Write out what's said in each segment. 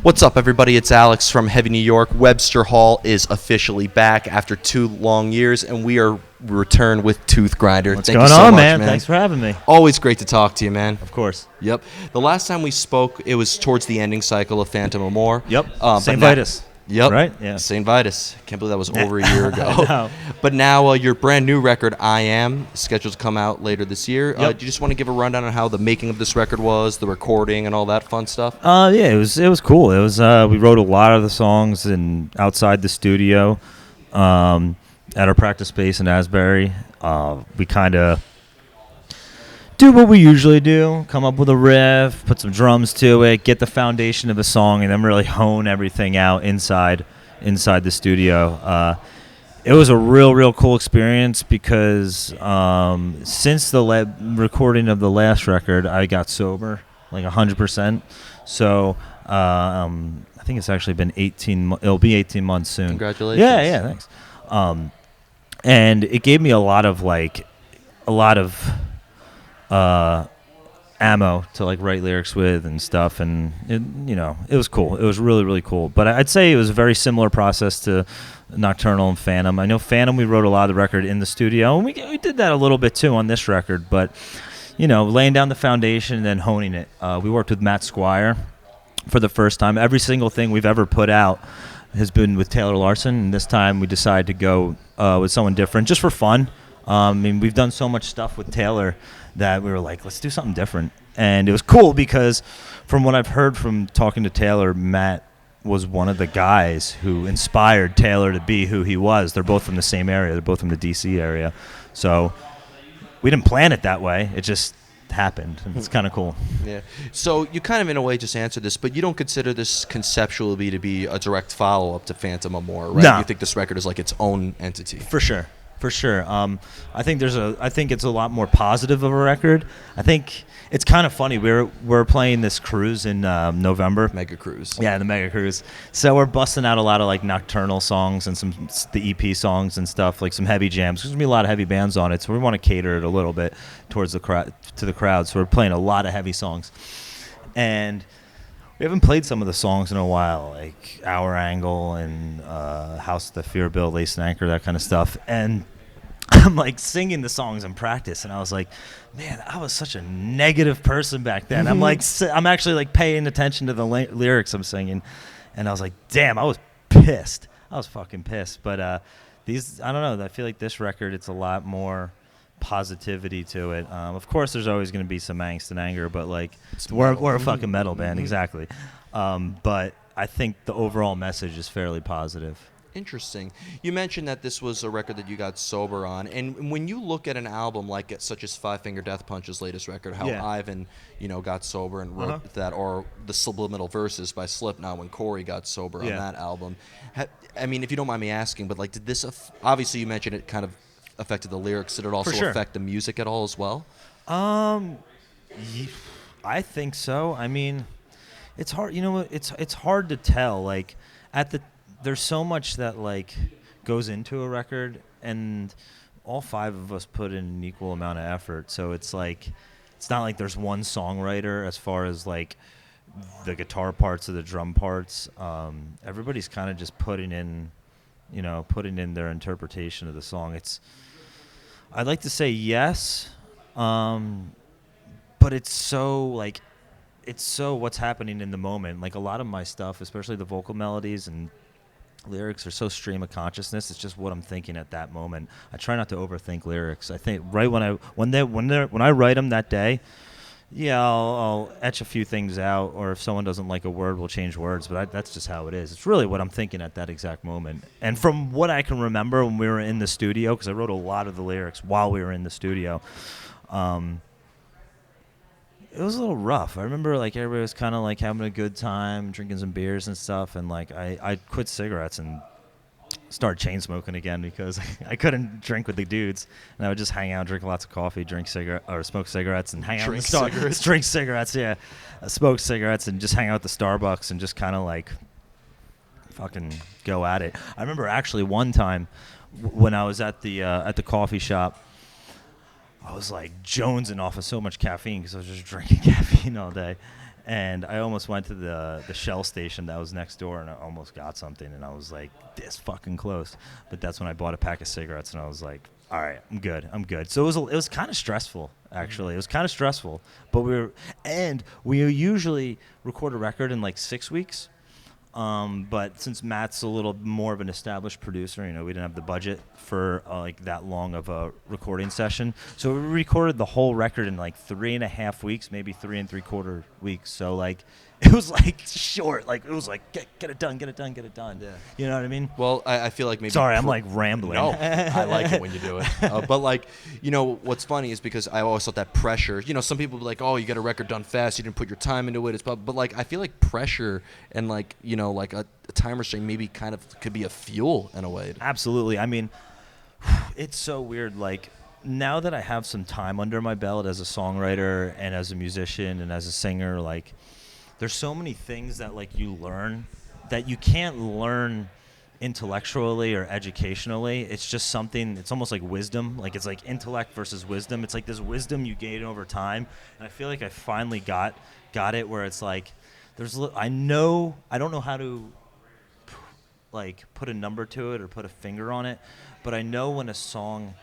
What's up, everybody? It's Alex from Heavy New York. Webster Hall is officially back after 2 long years, and we are returned with Toothgrinder. What's Thank going you so on, much, man? Thanks for having me. Always great to talk to you, man. Of course. Yep. The last time we spoke, it was towards the ending cycle of Phantom Amour. Yep. St. Vitus. Yep. Right? Yeah. St. Vitus. Can't believe that was over a year ago. I know. But now your brand new record, I Am, is scheduled to come out later this year. Yep. Do you just want to give a rundown on how the making of this record was, the recording, and all that fun stuff? Yeah, it was cool. It was we wrote a lot of the songs outside the studio, at our practice space in Asbury. We kind of do what we usually do, come up with a riff, put some drums to it, get the foundation of a song, and then really hone everything out inside the studio. It was a real cool experience because since the recording of the last record, I got sober, like 100%. So I think it's actually been 18. It'll be 18 months soon. Congratulations. Yeah, thanks. And it gave me a lot of ammo to write lyrics with and stuff, and it was cool. It was really cool. But I'd say it was a very similar process to Nocturnal and Phantom. I know Phantom, we wrote a lot of the record in the studio, and we did that a little bit too on this record. But laying down the foundation and then honing it. We worked with Matt Squire for the first time. Every single thing we've ever put out has been with Taylor Larson, and this time we decided to go with someone different just for fun. We've done so much stuff with Taylor that we were like, let's do something different. And it was cool because from what I've heard from talking to Taylor, Matt was one of the guys who inspired Taylor to be who he was. They're both from the same area. They're both from the D.C. area. So we didn't plan it that way. It just happened. And it's kind of cool. Yeah. So you kind of, in a way, just answered this, but you don't consider this conceptually to be a direct follow-up to Phantom Amour, right? No. You think this record is like its own entity? For sure. I think it's a lot more positive of a record. I think it's kind of funny. We're playing this cruise in November. Mega Cruise. Yeah, the Mega Cruise. So we're busting out a lot of Nocturnal songs and the EP songs and stuff, like some heavy jams. There's gonna be a lot of heavy bands on it, so we want to cater it a little bit towards the crowd. So we're playing a lot of heavy songs, and we haven't played some of the songs in a while, like Hour Angle and House of the Fear Bill, Lace and Anchor, that kind of stuff. And I'm singing the songs in practice, and I was like, man, I was such a negative person back then. I'm actually paying attention to the lyrics I'm singing, and I was like, damn, I was pissed. I was fucking pissed. But I don't know. I feel like this record, it's a lot more positivity to it. Of course, there's always going to be some angst and anger, but we're a fucking metal band, exactly. But I think the overall message is fairly positive. Interesting. You mentioned that this was a record that you got sober on, and when you look at an album such as Five Finger Death Punch's latest record, how Ivan, got sober and wrote that, or the Subliminal Verses by Slipknot when Corey got sober on that album. If you don't mind me asking, but did this? Obviously, you mentioned it kind of affected the lyrics. Did it also affect the music at all as well? I think so. It's hard. You know what? It's hard to tell. There's so much that goes into a record, and all 5 of us put in an equal amount of effort. So it's not like there's one songwriter as far as the guitar parts or the drum parts. Everybody's kind of just putting in their interpretation of the song. I'd like to say yes, but it's so what's happening in the moment. A lot of my stuff, especially the vocal melodies and lyrics, are so stream of consciousness. It's just what I'm thinking at that moment. I try not to overthink lyrics. I think right when I write them that day, I'll etch a few things out, or if someone doesn't like a word, we'll change words. But that's just how it is. It's really what I'm thinking at that exact moment. And from what I can remember when we were in the studio, because I wrote a lot of the lyrics while we were in the studio, it was a little rough. I remember everybody was kind of having a good time, drinking some beers and stuff, and I quit cigarettes and started chain smoking again because I couldn't drink with the dudes, and I would just hang out, drink lots of coffee, smoke cigarettes, and hang out. Drink cigarettes, yeah. Smoke cigarettes and just hang out at the Starbucks and just kind of fucking go at it. I remember actually one time when I was at the coffee shop, I was jonesing off of so much caffeine because I was just drinking caffeine all day. And I almost went to the Shell station that was next door, and I almost got something, and I was like, this fucking close. But that's when I bought a pack of cigarettes, and I was like, all right, I'm good. So it was kind of stressful, actually. It was kind of stressful. But we usually record a record in like 6 weeks. But since Matt's a little more of an established producer, we didn't have the budget for like that long of a recording session. So we recorded the whole record in like 3.5 weeks, maybe 3 3/4 weeks. So like it was like short. Like it was like get it done. Yeah. You know what I mean? Well, I feel like maybe. Sorry, I'm like rambling. No, I like it when you do it. But like, what's funny is because I always thought that pressure. Some people be like, oh, you got a record done fast. You didn't put your time into it. But like, I feel like pressure and like like a time restraint maybe kind of could be a fuel in a way. Absolutely. I mean, it's so weird. Like now that I have some time under my belt as a songwriter and as a musician and as a singer, like there's so many things that like you learn that you can't learn intellectually or educationally. It's just something, it's almost like wisdom. Like it's like intellect versus wisdom. It's like this wisdom you gain over time. And I feel like I finally got it where it's like I don't know how to like put a number to it or put a finger on it, but I know when a song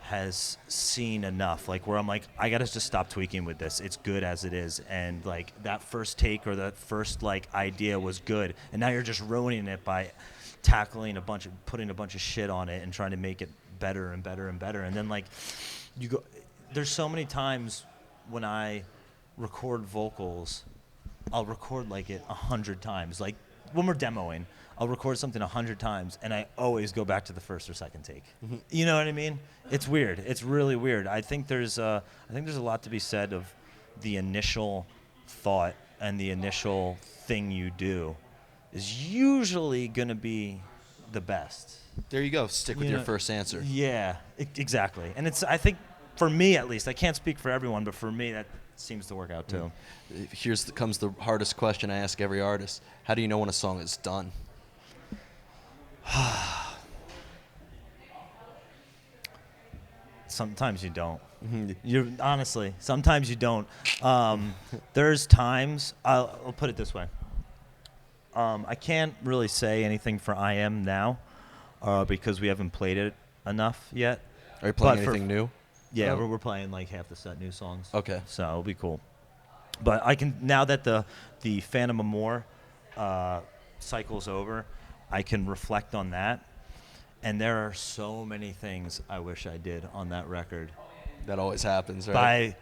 has seen enough, like where I'm like, I gotta just stop tweaking with this. It's good as it is, and like that first take or that first like idea was good, and now you're just ruining it by putting a bunch of shit on it and trying to make it better and better and better. And then like there's so many times when I record vocals, I'll record like it 100 times. Like when we're demoing, I'll record something 100 times, and I always go back to the first or second take. Mm-hmm. You know what I mean? It's weird. It's really weird. I think there's a lot to be said of the initial thought and the initial thing you do is usually going to be the best. There you go. Stick with your first answer. Yeah, exactly. And I think for me at least, I can't speak for everyone, but for me that seems to work out too. Comes the hardest question I ask every artist. How do you know when a song is done? Sometimes you don't. Honestly, sometimes you don't. There's times, I'll put it this way. I can't really say anything for I Am now because we haven't played it enough yet. Are you playing anything new? Yeah, we're playing like half the set new songs. Okay. So it'll be cool. But I can, now that the Phantom of More cycle's over, I can reflect on that. And there are so many things I wish I did on that record. That always happens, right? By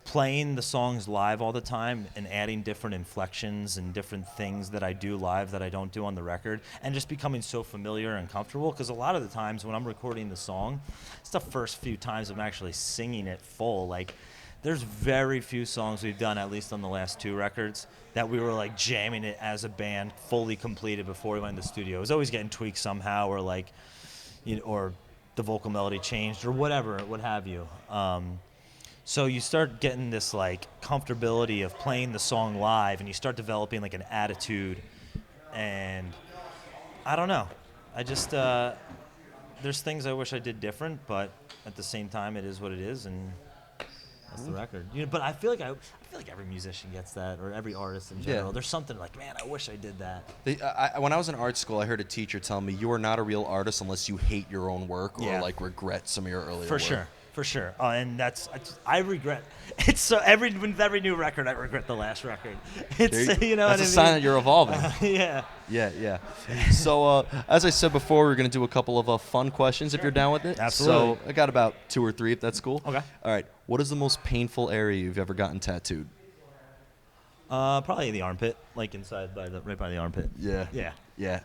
playing the songs live all the time and adding different inflections and different things that I do live that I don't do on the record, and just becoming so familiar and comfortable. Because a lot of the times when I'm recording the song, it's the first few times I'm actually singing it full. Like, there's very few songs we've done, at least on the last 2 records, that we were like jamming it as a band fully completed before we went in the studio. It was always getting tweaked somehow, or like, or the vocal melody changed, or whatever, what have you. So you start getting this like comfortability of playing the song live, and you start developing like an attitude. And I don't know. I just there's things I wish I did different, but at the same time, it is what it is, and that's the record. But I feel like every musician gets that, or every artist in general. Yeah. There's something like, man, I wish I did that. When I was in art school, I heard a teacher tell me, you are not a real artist unless you hate your own work or like regret some of your earlier work. For sure. And I regret. It's so with every new record, I regret the last record. It's that's a sign that you're evolving. Yeah. Yeah. So as I said before, we're gonna do a couple of fun questions if you're down with it. Absolutely. So I got about 2 or 3, if that's cool. Okay. All right. What is the most painful area you've ever gotten tattooed? Probably the armpit, like inside right by the armpit. Yeah.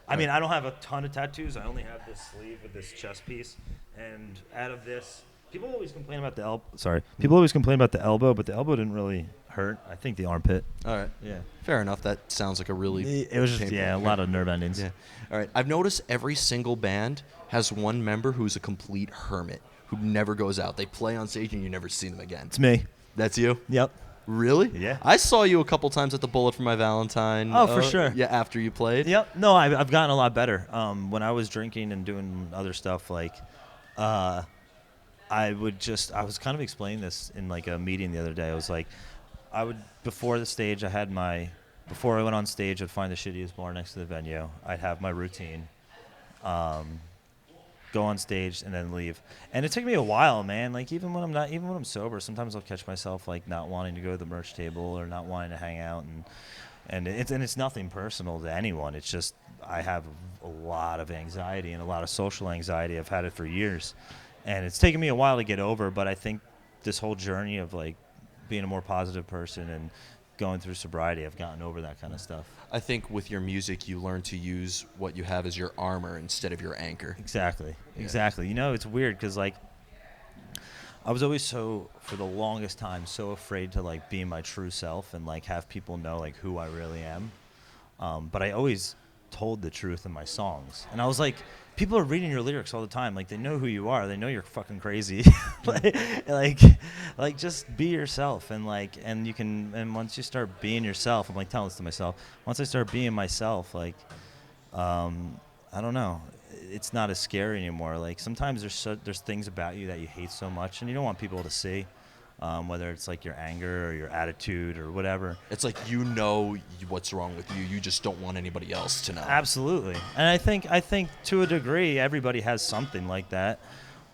I mean, I don't have a ton of tattoos. I only have this sleeve with this chest piece, and out of this. People always complain about the elbow. Sorry. People always complain about the elbow, but the elbow didn't really hurt. I think the armpit. All right. Yeah. Fair enough. That sounds like a really It was just, a lot of nerve endings. Yeah. All right. I've noticed every single band has one member who's a complete hermit, who never goes out. They play on stage and you never see them again. It's me. That's you? Yep. Really? Yeah. I saw you a couple times at the Bullet for My Valentine. Oh, for sure. Yeah, after you played. Yep. No, I've gotten a lot better. When I was drinking and doing other stuff, like, I was kind of explaining this in like a meeting the other day. I was like, I would, before the stage, before I went on stage, I'd find the shittiest bar next to the venue. I'd have my routine, go on stage, and then leave. And it took me a while, man. Like, even when I'm sober, sometimes I'll catch myself, like, not wanting to go to the merch table or not wanting to hang out. And it's nothing personal to anyone. It's just I have a lot of anxiety and a lot of social anxiety. I've had it for years. And it's taken me a while to get over, but I think this whole journey of, like, being a more positive person and going through sobriety, I've gotten over that kind of stuff. I think with your music, you learn to use what you have as your armor instead of your anchor. Exactly. Yeah. Exactly. You know, it's weird because, like, I was always for the longest time, so afraid to, like, be my true self and, like, have people know, like, who I really am. But I always told the truth in my songs. And I was like, people are reading your lyrics all the time. Like, they know who you are. They know you're fucking crazy. like, just be yourself. And, like, and once you start being yourself, I'm, like, telling this to myself. Once I start being myself, like, I don't know. It's not as scary anymore. Like, sometimes there's things about you that you hate so much, and you don't want people to see. Whether it's, like, your anger or your attitude or whatever. It's like, you know what's wrong with you. You just don't want anybody else to know. Absolutely. And I think to a degree everybody has something like that.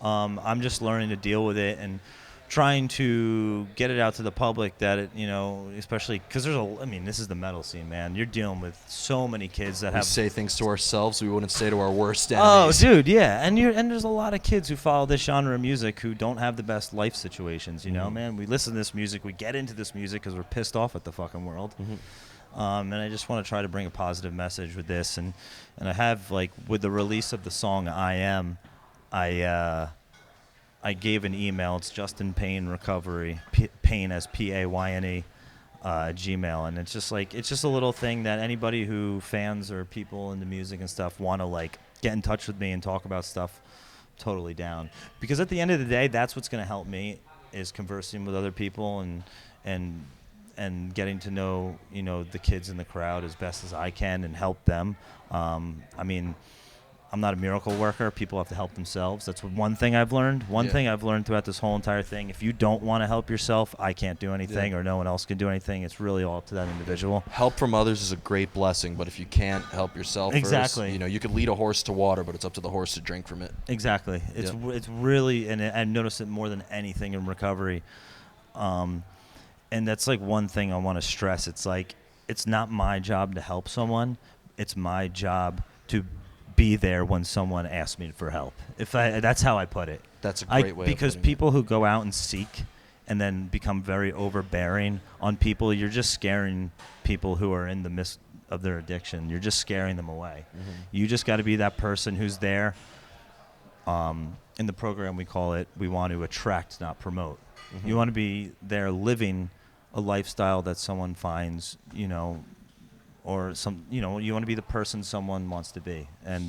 I'm just learning to deal with it and trying to get it out to the public that it, you know, especially because this is the metal scene, man. You're dealing with so many kids that we say things to ourselves we wouldn't say to our worst enemies. Oh, dude, yeah. And there's a lot of kids who follow this genre of music who don't have the best life situations, you know, man. We listen to this music, we get into this music because we're pissed off at the fucking world. And I just want to try to bring a positive message with this. And I have, like, with the release of the song I Am, I gave an email. It's Justin Payne Recovery, Payne as Payne, Gmail, and it's just a little thing that anybody who fans or people into music and stuff want to, like, get in touch with me and talk about stuff. Totally down, because at the end of the day, that's what's going to help me is conversing with other people and getting to know, you know, the kids in the crowd as best as I can and help them. I mean, I'm not a miracle worker. People have to help themselves. That's one thing I've learned. One thing I've learned throughout this whole entire thing, if you don't want to help yourself, I can't do anything or no one else can do anything. It's really all up to that individual. Help from others is a great blessing, but if you can't help yourself first, you know, you could lead a horse to water, but it's up to the horse to drink from it. Exactly. It's really, and I've noticed it more than anything in recovery. And that's, like, one thing I want to stress. It's like, it's not my job to help someone. It's my job to be there when someone asks me for help. That's how I put it. That's a great way. Because people who go out and seek and then become very overbearing on people, you're just scaring people who are in the midst of their addiction. You're just scaring them away. You just got to be that person who's there. In the program, we call it, we want to attract, not promote. You want to be there living a lifestyle that someone finds, you know, or you want to be the person someone wants to be, and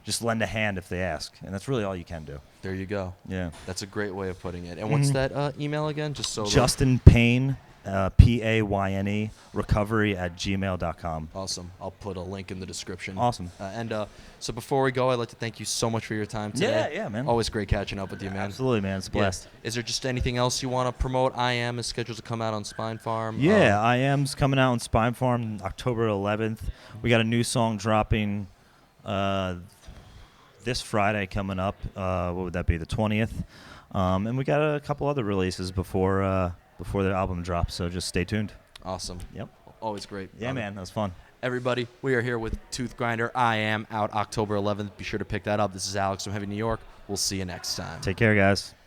just lend a hand if they ask, and that's really all you can do. There you go. Yeah, that's a great way of putting it. And what's that email again? Just so Justin Payne, Payne, recovery@gmail.com. Awesome. I'll put a link in the description. Awesome. So before we go, I'd like to thank you so much for your time today. Yeah, man. Always great catching up with you, man. Absolutely, man. It's a blast. Is there just anything else you want to promote? I Am is scheduled to come out on Spine Farm. Yeah, I Am's coming out on Spine Farm October 11th. We got a new song dropping this Friday coming up. What would that be, the 20th? And we got a couple other releases before the album drops, so just stay tuned. Awesome. Yep. Always great. Yeah, man. That was fun. Everybody, we are here with Toothgrinder. I Am out October 11th. Be sure to pick that up. This is Alex from Heavy New York. We'll see you next time. Take care, guys.